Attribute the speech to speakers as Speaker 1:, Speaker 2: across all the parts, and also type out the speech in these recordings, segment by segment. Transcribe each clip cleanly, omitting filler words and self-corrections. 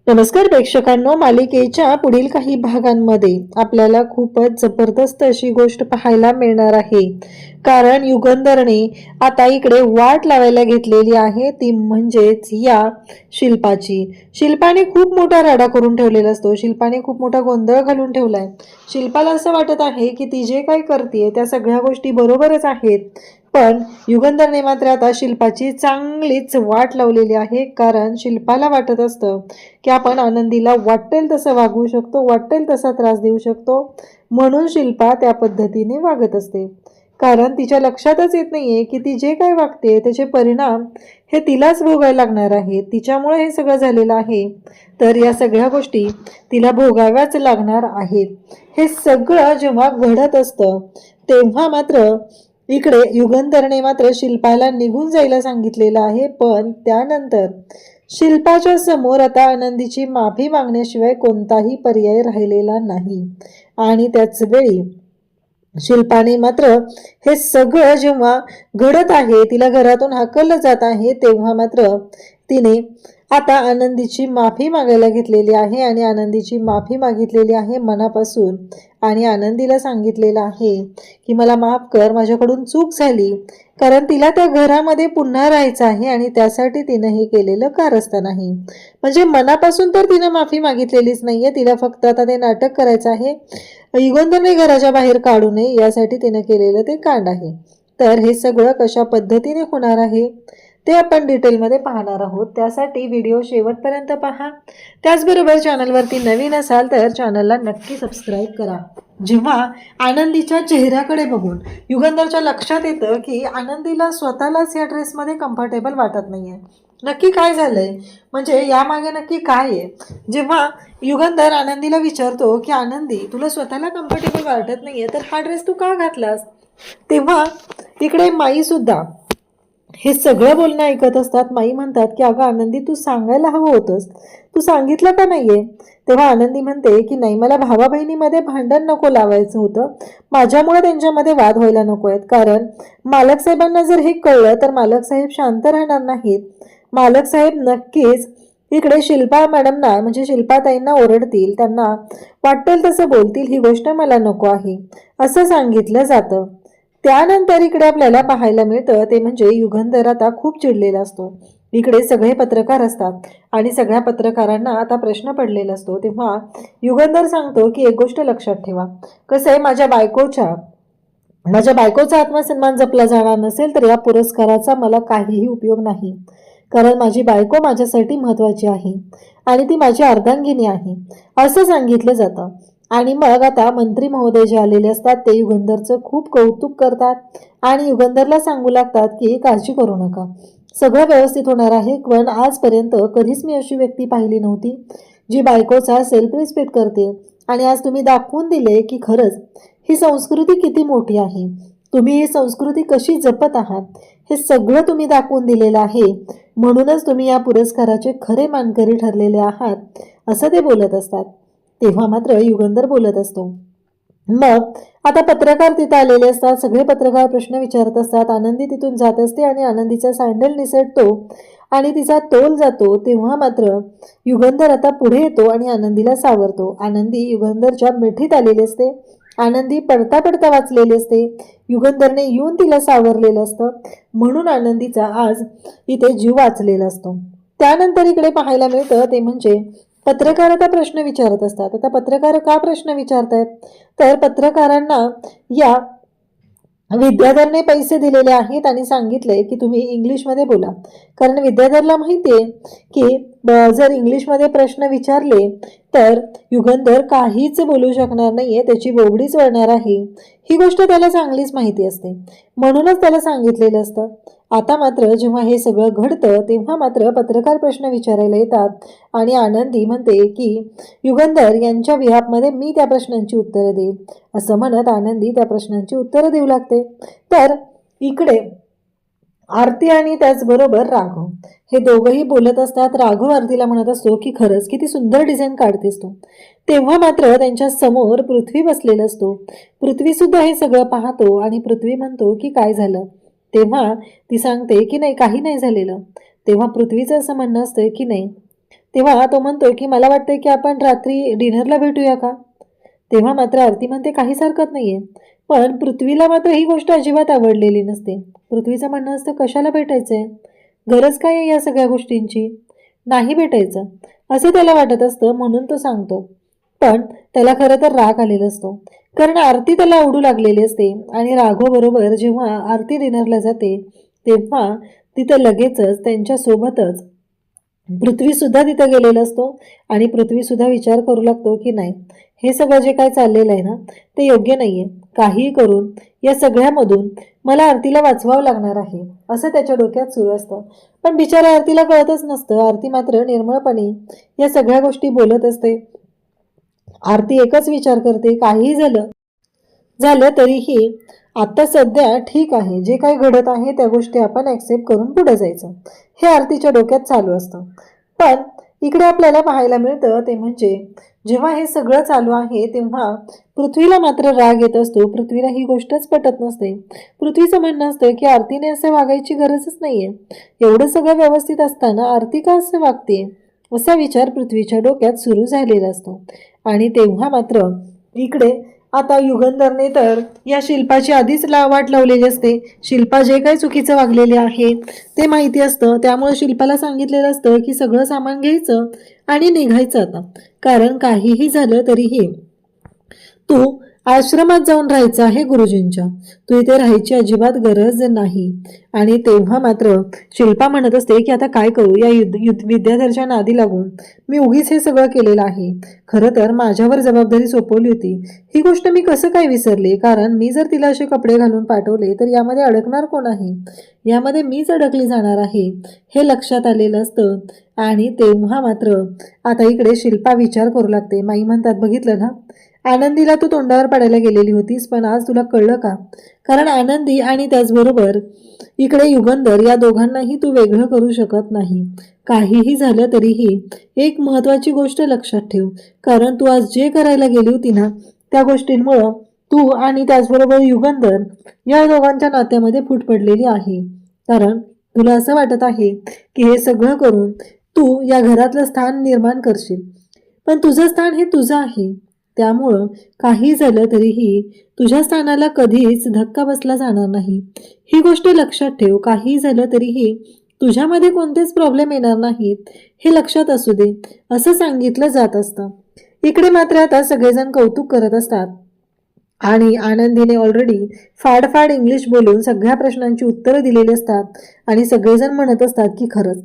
Speaker 1: नमस्कार प्रेक्षकांनो, मालिकेच्या पुढील काही भागांमध्ये आपल्याला खूपच जबरदस्त अशी गोष्ट पाहायला मिळणार आहे. कारण युगंधरने आता इकडे वाट लावायला घेतलेली आहे, ती म्हणजेच या शिल्पाची. शिल्पाने खूप मोठा राडा करून ठेवलेला असतो. शिल्पाने खूप मोठा गोंधळ घालून ठेवलाय. शिल्पाला असं वाटत आहे की ती जे काही करते त्या सगळ्या गोष्टी बरोबरच आहेत, पण युगंधरने मात्र आता शिल्पाची चांगलीच वाट लावलेली आहे. कारण शिल्पाला वाटत असतं की आपण आनंदीला वाटेल तसं वागवू शकतो, वाटेल तसा त्रास देऊ शकतो, म्हणून शिल्पा त्या पद्धतीने वागत असते. कारण तिच्या लक्षातच येत नाहीये की ती जे काही वागते त्याचे परिणाम हे तिलाच भोगायला लागणार आहेत. तिच्यामुळे हे सगळं झालेलं आहे, तर या सगळ्या गोष्टी तिला भोगाव्याच लागणार आहेत. हे सगळं जेव्हा घडत असतं तेव्हा मात्र इकडे युगंधरने मात्र शिल्पाला निघून जायला सांगितलेलं आहे. पण त्यानंतर शिल्पाच्या समोर आता आनंदीची माफी मागण्याशिवाय कोणताही पर्याय राहिलेला नाही. आणि त्याच वेळी शिल्पाने मात्र हे सगळं जेव्हा घडत आहे, तिला घरातून हाकललं जात आहे, तेव्हा मात्र तिने आता आनंदीची माफी मागायला घेतलेली आहे. आणि आनंदीची माफी मागितलेली आहे मनापासून. आणि आनंदीला सांगितलेलं आहे की मला माफ कर, माझ्याकडून चूक झाली. कारण तिला त्या घरामध्ये पुन्हा राहायचं आहे आणि त्यासाठी तिनं हे केलेलं कारस्थान नाही. म्हणजे मनापासून तर तिनं माफी मागितलेलीच नाहीये, तिला फक्त आता ते नाटक करायचं आहे. युगंधरने घराच्या बाहेर काढू नये यासाठी तिनं केलेलं ते कांड आहे. तर हे सगळं कशा पद्धतीने होणार आहे ते आपण डिटेलमध्ये पाहणार आहोत. त्यासाठी व्हिडिओ शेवटपर्यंत पहा. त्याचबरोबर चॅनलवरती नवीन असाल तर चॅनलला नक्की सबस्क्राईब करा. जेव्हा आनंदीच्या चेहऱ्याकडे बघून युगंधरच्या लक्षात येतं की आनंदीला स्वतःलाच या ड्रेसमध्ये कम्फर्टेबल वाटत नाहीये. नक्की काय झालंय, म्हणजे यामागे नक्की काय आहे. जेव्हा युगंधर आनंदीला विचारतो की आनंदी, तुला स्वतःला कम्फर्टेबल वाटत नाहीये तर हा ड्रेस तू का घातलास, तेव्हा इकडे माई सुद्धा हे सगळं बोलणं ऐकत असतात. माई म्हणतात की अगं आनंदी, तू सांगायला हवं होतंस, तू सांगितलं का नाहीये. तेव्हा आनंदी म्हणते की नाही, मला भावा बहिणीमध्ये भांडण नको लावायचं होतं, माझ्यामुळे त्यांच्यामध्ये वाद व्हायला नको आहेत. कारण मालक साहेबांना जर हे कळलं तर मालक साहेब शांत राहणार नाहीत. मालक साहेब नक्कीच इकडे शिल्पा मॅडमना म्हणजे शिल्पाताईंना ओरडतील, त्यांना वाटेल तसं बोलतील. ही गोष्ट मला नको आहे असं सांगितलं जातं. त्यानंतर इकडे आपल्याला पाहायला मिळतं ते म्हणजे युगंधर आता खूप चिडलेला असतो. इकडे सगळे पत्रकार असतात आणि सगळ्या पत्रकारांना आता प्रश्न पडलेला असतो. तेव्हा युगंधर सांगतो की एक गोष्ट लक्षात ठेवा, कसं आहे, माझ्या बायकोचा आत्मसन्मान जपला जाणार नसेल तर या पुरस्काराचा मला काहीही उपयोग नाही. कारण माझी बायको माझ्यासाठी महत्वाची आहे आणि ती माझी अर्धांगिनी आहे असं सांगितलं जातं. आणि मग आता मंत्री महोदय जे आलेले असतात ते युगंधरचं खूप कौतुक करतात आणि युगंधरला सांगू लागतात की काळजी करू नका, सगळं व्यवस्थित होणार आहे. पण आजपर्यंत कधीच मी अशी व्यक्ती पाहिली नव्हती जी बायकोचा सेल्फ रिस्पेक्ट करते. आणि आज तुम्ही दाखवून दिले की खरंच ही संस्कृती किती मोठी आहे, तुम्ही ही संस्कृती कशी जपत आहात, हे सगळं तुम्ही दाखवून दिलेलं आहे. म्हणूनच तुम्ही या पुरस्काराचे खरे मानकरी ठरलेले आहात असं ते बोलत असतात. तेव्हा मात्र युगंधर बोलत असतो. मग आता पत्रकार तिथे आलेले असतात, सगळे पत्रकार प्रश्न विचारत असतात. आनंदी तिथून जात असते आणि आनंदीचा सँडल निसटतो आणि तिचा तोल जातो. तेव्हा मात्र युगंधर आता पुढे येतो आणि आनंदीला सावरतो. आनंदी युगंधरच्या मिठीत आलेली असते. आनंदी पडता पडता वाचलेली असते. युगंधरने येऊन तिला सावरलेलं असतं, म्हणून आनंदीचा आज इथे जीव वाचलेला असतो. त्यानंतर इकडे पाहायला मिळतं ते म्हणजे पत्रकार आता प्रश्न विचारत असतात. आता पत्रकार का प्रश्न विचारतायत, तर पत्रकारांना या विद्याधरने पैसे दिलेले आहेत आणि सांगितले की तुम्ही इंग्लिशमध्ये बोला. कारण विद्याधरला माहितीये की जर इंग्लिशमध्ये प्रश्न विचारले तर युगंधर काहीच बोलू शकणार नाहीये, त्याची बोबडीच वळणार आहे. ही गोष्ट त्याला चांगलीच माहिती असते, म्हणूनच त्याला सांगितलेलं असतं. आता मात्र जेव्हा हे सगळं घडतं तेव्हा मात्र पत्रकार प्रश्न विचारायला येतात आणि आनंदी म्हणते की युगंधर यांच्या बिहाफमध्ये मी त्या प्रश्नांची उत्तरं देईल असं म्हणत आनंदी त्या प्रश्नांची उत्तरं देऊ लागते. तर इकडे आरती आणि त्याचबरोबर राघव हे दोघंही बोलत असतात. राघव आरतीला म्हणत असतो की खरंच किती सुंदर डिझाईन काढतेस तू. तेव्हा मात्र त्यांच्या समोर पृथ्वी बसलेला असतो. पृथ्वी सुद्धा हे सगळं पाहतो आणि पृथ्वी म्हणतो की काय झालं. तेव्हा ती सांगते की नाही, काही नाही झालेलं. तेव्हा पृथ्वीचं असं म्हणणं असतं की नाही, तेव्हा तो म्हणतोय की मला वाटतंय की आपण रात्री डिनरला भेटूया का? तेव्हा मात्र आरती म्हणते काहीच हरकत नाहीये. पण पृथ्वीला मात्र ही गोष्ट अजिबात आवडलेली नसते. पृथ्वीचं म्हणणं असतं कशाला भेटायचंय? गरज काय आहे या सगळ्या गोष्टींची? नाही भेटायचं असं त्याला वाटत असतं, म्हणून तो सांगतो. पण त्याला खरं तर राग आलेला असतो, कारण आरती त्याला आवडू लागलेली असते. आणि राघव बरोबर जेव्हा आरती डिनरला जाते तेव्हा तिथं लगेचच त्यांच्या सोबतच पृथ्वी सुद्धा तिथं गेलेला असतो. आणि पृथ्वी सुद्धा विचार करू लागतो की नाही, हे सगळं जे काय चाललेलं आहे ना ते योग्य नाहीये. काहीही करून या सगळ्यामधून मला आरतीला वाचवावं लागणार आहे असं त्याच्या डोक्यात सुरू असतं. पण बिचारा आरतीला कळतच नसतं. आरती मात्र निर्मळपणे या सगळ्या गोष्टी बोलत असते. आरती एकच विचार करते, काहीही झालं झालं तरीही आता सध्या ठीक आहे, जे काही घडत आहे त्या गोष्टी आपण ॲक्सेप्ट करून पुढे जायचं, हे आरतीच्या डोक्यात चालू असतं. पण इकडे आपल्याला पाहायला मिळतं ते म्हणजे जेव्हा हे सगळं चालू आहे तेव्हा पृथ्वीला मात्र राग येत असतो. पृथ्वीला ही गोष्टच पटत नसते. पृथ्वीचं म्हणणं असतं की आरतीने असे वागायची गरजच नाहीये. एवढं सगळं व्यवस्थित असताना आरती का असे वागते, असा विचार पृथ्वीच्या डोक्यात सुरू झालेला असतो. आणि तेव्हा मात्र इकडे आता युगंधरने तर या शिल्पाची आधीच वाट लावलेली असते. शिल्पा जे काही चुकीचं वागलेले आहे ते माहिती असतं. त्यामुळे शिल्पाला सांगितलेलं असतं की सगळं सामान घ्यायचं आणि निघायचं आता. कारण काहीही झालं तरीही तू आश्रमात जाऊन राहायचं आहे गुरुजींच्या. तू इथे राहायची अजिबात गरज नाही. आणि तेव्हा मात्र शिल्पा म्हणत असते की आता काय करू, या विद्याधरच्या नादी लागून मी उगीच हे सगळं केलेलं आहे. खरं तर माझ्यावर जबाबदारी सोपवली होती. ही गोष्ट मी कसं काय विसरले, कारण मी जर तिला असे कपडे घालून पाठवले तर यामध्ये अडकणार कोण आहे? यामध्ये मीच अडकली जाणार आहे, हे लक्षात आलेलं असतं. आणि तेव्हा मात्र आता इकडे शिल्पा विचार करू लागते. माई म्हणतात बघितलं ना, आनंदीला तू तोंडावर पाडायला गेलेली होतीस, पण आज तुला कळलं का? कारण आनंदी आणि त्याचबरोबर इकडे युगंधर या दोघांनाही तू वेगळं करू शकत नाही. काहीही झालं तरीही एक महत्वाची गोष्ट लक्षात ठेव, कारण तू आज जे करायला गेली होती ना त्या गोष्टींमुळं तू आणि त्याचबरोबर युगंधर या दोघांच्या नात्यामध्ये फूट पडलेली आहे. कारण तुला असं वाटत आहे की हे सगळं करून तू या घरातलं स्थान निर्माण करशील, पण तुझं स्थान हे तुझं आहे. त्यामुळं काही झालं तरीही तुझ्या स्थानाला कधीच धक्का बसला जाणार नाही. ही गोष्ट लक्षात ठेव. काही झालं तरीही तुझ्यामध्ये कोणतेच प्रॉब्लेम येणार नाहीत, हे लक्षात असू दे, असं सांगितलं जात असतं. इकडे मात्र आता सगळेजण कौतुक करत असतात. आणि आनंदीने ऑलरेडी फाडफाड इंग्लिश बोलून सगळ्या प्रश्नांची उत्तरं दिलेली असतात. आणि सगळेजण म्हणत असतात की खरंच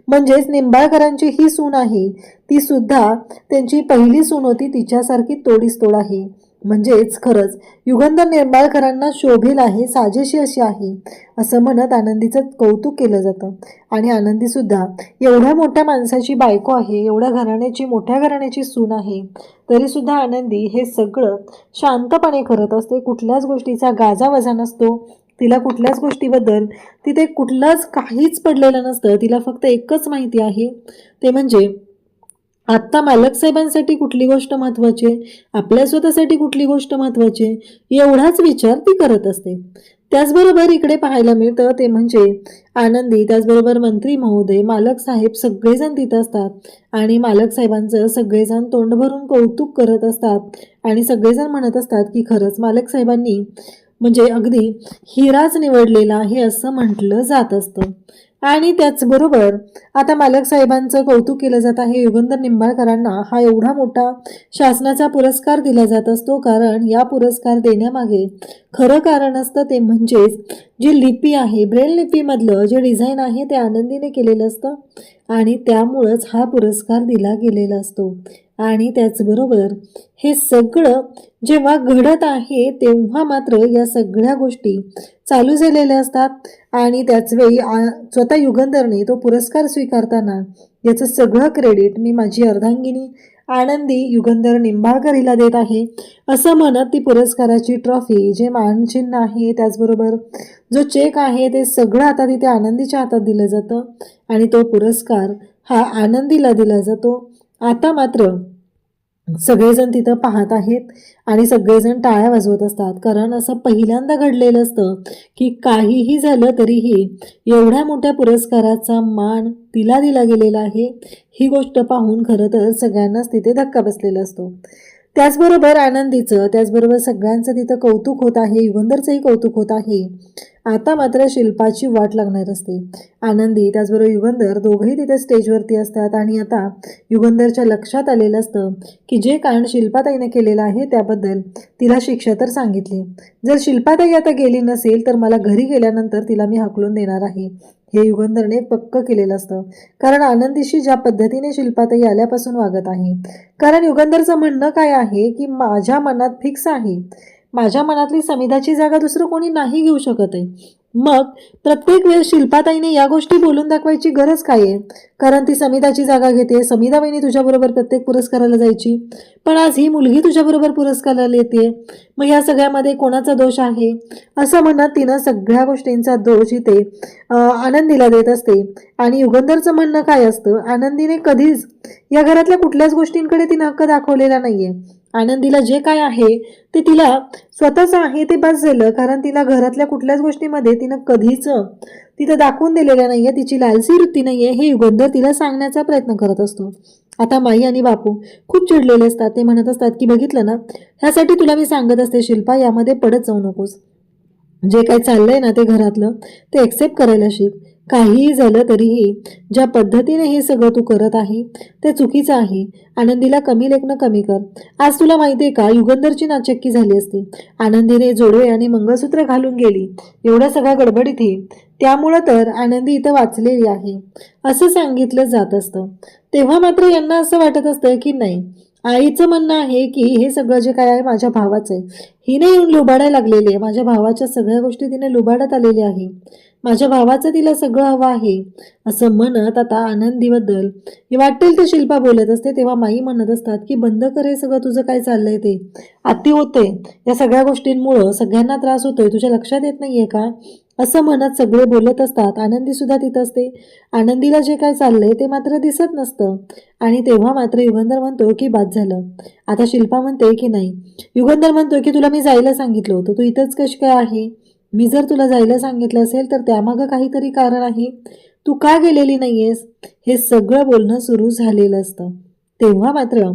Speaker 1: म्हणजेच निंबाळकरांची ही सून आहे ती सुद्धा त्यांची पहिली सून होती, तिच्यासारखी तोडीस तोड आहे. म्हणजेच खरंच युगंधर निंबाळकरांना शोभेल आहे, साजेशी अशी आहे, असं म्हणत आनंदीचं कौतुक केलं जातं. आणि आनंदी सुद्धा एवढ्या मोठ्या माणसाची बायको आहे, एवढ्या घराण्याची मोठ्या घराण्याची सून आहे, तरी सुद्धा आनंदी हे सगळं शांतपणे करत असते. कुठल्याच गोष्टीचा गाजावाजा नसतो. तिला कुठल्याच गोष्टीबद्दल तिथे कुठलंच काहीच पडलेलं नसतं. तिला फक्त एकच माहिती आहे, ते म्हणजे आत्ता मालक साहेबांसाठी कुठली गोष्ट महत्वाची, आपल्या स्वतःसाठी कुठली गोष्ट महत्वाची, एवढाच विचार ती करत असते. त्याचबरोबर इकडे पाहायला मिळतं ते म्हणजे आनंदी, त्याचबरोबर मंत्री महोदय, मालक साहेब सगळेजण तिथं असतात. आणि मालक साहेबांचं सगळेजण तोंड भरून कौतुक करत असतात. आणि सगळेजण म्हणत असतात की खरंच मालक साहेबांनी म्हणजे अगदी हिराच निवडलेला आहे असं म्हटलं जात असतं. आणि त्याचबरोबर आता मालक साहेबांचं कौतुक केलं जात आहे. युगंधर निंबाळकरांना हा एवढा मोठा शासनाचा पुरस्कार दिला जात असतो, कारण या पुरस्कार देण्यामागे खरं कारण असतं ते म्हणजेच जी लिपी आहे, ब्रेल लिपीमधलं जे डिझाईन आहे ते आनंदीने केलेलं असतं. आणि त्यामुळंच हा पुरस्कार दिला गेलेला असतो. आणि त्याचबरोबर हे सगळं जेव्हा घडत आहे तेव्हा मात्र या सगळ्या गोष्टी चालू झालेल्या असतात. आणि त्याचवेळी स्वतः युगंधरने तो पुरस्कार स्वीकारताना याचं सगळं क्रेडिट मी माझी अर्धांगिनी आनंदी युगंधर निंबाळकर हिला देत आहे असं म्हणत ती पुरस्काराची ट्रॉफी, जे मानचिन्ह आहे, त्याचबरोबर जो चेक आहे ते सगळं आता तिथे आनंदीच्या हातात दिलं जातं. आणि तो पुरस्कार हा आनंदीला दिला जातो. आता मात्र सगळेजण तिथं पाहत आहेत आणि सगळेजण टाळ्या वाजवत असतात. कारण असं पहिल्यांदा घडलेलं असतं की काहीही झालं तरीही एवढ्या मोठ्या पुरस्काराचा मान तिला दिला गेलेला आहे. ही गोष्ट पाहून खरं तर सगळ्यांनाच तिथे धक्का बसलेला असतो. त्याचबरोबर आनंदीचं, त्याचबरोबर सगळ्यांचं तिथं कौतुक होत आहे. युगंधरचंही कौतुक होत आहे. आता मात्र शिल्पाची वाट लागणार असते. आनंदी त्याचबरोबर युगंधर दोघंही तिथे स्टेजवरती असतात आणि आता युगंधरच्या लक्षात आलेलं असतं की जे कारण शिल्पाताईने केलेलं आहे त्याबद्दल तिला शिक्षा तर सांगितली. जर शिल्पाताई आता गेली नसेल तर मला घरी गेल्यानंतर तिला मी हाकलून देणार आहे, हे युगंधरने पक्क केलेलं असतं. कारण आनंदीशी ज्या पद्धतीने शिल्पाताई आल्यापासून वागत आहे, कारण युगंधरचं म्हणणं काय आहे की माझ्या मनात फिक्स आहे, माझ्या मनातली समिधाची जागा दुसरं कोणी नाही घेऊ शकत आहे. मग प्रत्येक वेळेस शिल्पाताईने या गोष्टी बोलून दाखवायची गरज काय आहे? कारण ती समिधाची जागा घेते, समिधा वहिनी तुझ्याबरोबर प्रत्येक पुरस्काराला जायची, पण आज ही मुलगी तुझ्याबरोबर पुरस्काराला येते, मग या सगळ्यामध्ये कोणाचा दोष आहे? असं म्हणत तिनं सगळ्या गोष्टींचा दोष इथे आनंदीला देत असते. आणि युगंधरचं म्हणणं काय असतं, आनंदीने कधीच या घरातल्या कुठल्याच गोष्टींकडे तिनं हक्क दाखवलेला नाहीये. आनंदीला जे काय आहे ते तिला स्वतःच आहे ते बस झालं. कारण तिला घरातल्या कुठल्याच गोष्टीमध्ये तिनं कधीच तिथं दाखवून दिलेलं नाहीये, तिची लालसी वृत्ती नाहीये, हे युगंधर तिला सांगण्याचा प्रयत्न करत असतो. आता माई आणि बापू खूप चिडलेले असतात. ते म्हणत असतात की बघितलं ना, ह्यासाठी तुला मी सांगत असते शिल्पा, यामध्ये पडत जाऊ नकोस. जे काही चाललंय ना ते घरातलं ते एक्सेप्ट करायला शिक. काहीही झालं तरीही ज्या पद्धतीने हे सगळं तू करत आहे ते चुकीचं आहे. आनंदीला कमी लेखणं कमी कर. आज तुला माहिती आहे का, युगंधरची नाचक्की झाली असती. आनंदीने जोडवे आणि मंगळसूत्र घालून गेली एवढ्या सगळ्या गडबडीत ही, त्यामुळं तर आनंदी इथं वाचलेली आहे असं सांगितलं जात असतं. तेव्हा मात्र यांना असं वाटत असतं की नाही, आईचं म्हणणं आहे की हे सगळं जे काय आहे माझ्या भावाचं आहे. हिने येऊन लुबाडायला लागलेली आहे, माझ्या भावाच्या सगळ्या गोष्टी तिने लुबाडत आलेली आहे, माझ्या भावाचं तिला सगळं हवं आहे असं म्हणत आता आनंदीबद्दल वाटेल ते शिल्पा बोलत असते. तेव्हा माई म्हणत असतात की बंद कर हे सगळं, तुझं काय चाललंय ते अति होतंय, या सगळ्या गोष्टींमुळं सगळ्यांना त्रास होतोय, तुझ्या लक्षात येत नाहीये का? असं म्हणत सगळे बोलत असतात. आनंदी सुद्धा तिथं असते. आनंदीला जे काय चाललंय ते मात्र दिसत नसतं. आणि तेव्हा मात्र युगंधर म्हणतो की बाद झालं. आता शिल्पा म्हणते की नाही, युगंधर म्हणतो की तुला मी जायला सांगितलं होतं, तू इथंच कशी काय आहे? मी जर तुला जायला सांगितलं असेल तर त्यामागं काहीतरी कारण आहे, तू का गेलेली नाहीयेस? हे सगळं बोलणं सुरू झालेलं असतं. तेव्हा मात्र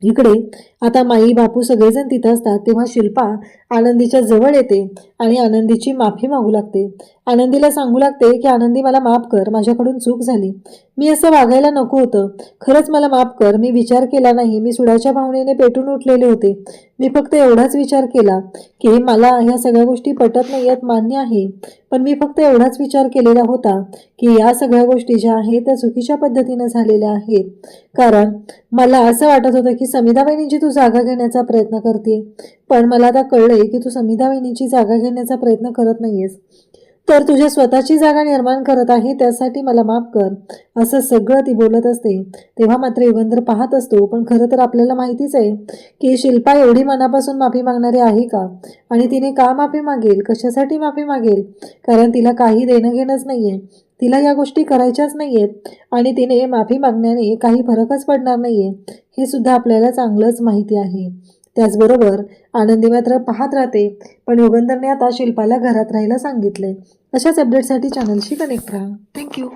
Speaker 1: इकडे आता माई बापू सगळेजण तिथं असतात. तेव्हा शिल्पा आनंदीच्या जवळ येते आणि आनंदीची माफी मागू लागते. आनंदीला सांगू लागते की आनंदी मला माफ कर, माझ्याकडून चूक झाली, मी असं वागायला नको होतं, खरंच मला माफ कर, मी विचार केला नाही, मी सुडाच्या भावनेने पेटून उठलेले होते, मी फक्त एवढाच विचार केला की मला ह्या सगळ्या गोष्टी पटत नाही आहेत, मान्य आहे, पण मी फक्त एवढाच विचार केलेला होता की या सगळ्या गोष्टी ज्या आहेत त्या चुकीच्या पद्धतीने झालेल्या आहेत. कारण मला असं वाटत होतं की समिधा वहिनींची तू जागा घेण्याचा प्रयत्न करते, पण मला आता कळलंय की तू समिधा वहिनींची जागा घेण्याचा प्रयत्न करत नाहीयेस, तर तुझ्या स्वतःची जागा निर्माण करत आहे, त्यासाठी मला माफ कर, असं सगळं ती बोलत असते. तेव्हा मात्र युगंधर पाहत असतो. पण खरं तर आपल्याला माहितीच आहे की शिल्पा एवढी मनापासून माफी मागणारी आहे का, आणि तिने का माफी मागेल, कशासाठी माफी मागेल? कारण तिला काही देणं घेणंच नाहीये, तिला या गोष्टी करायच्याच नाहीयेत आणि तिने माफी मागण्याने काही फरकच पडणार नाहीये, हे सुद्धा आपल्याला चांगलंच माहिती आहे. त्याचबरोबर आनंदी मात्र पाहत राहते. पण युगंधरने आता शिल्पाला घरात राहायला सांगितले. अशाच अपडेटसाठी चॅनलशी कनेक्ट राहा. थँक्यू.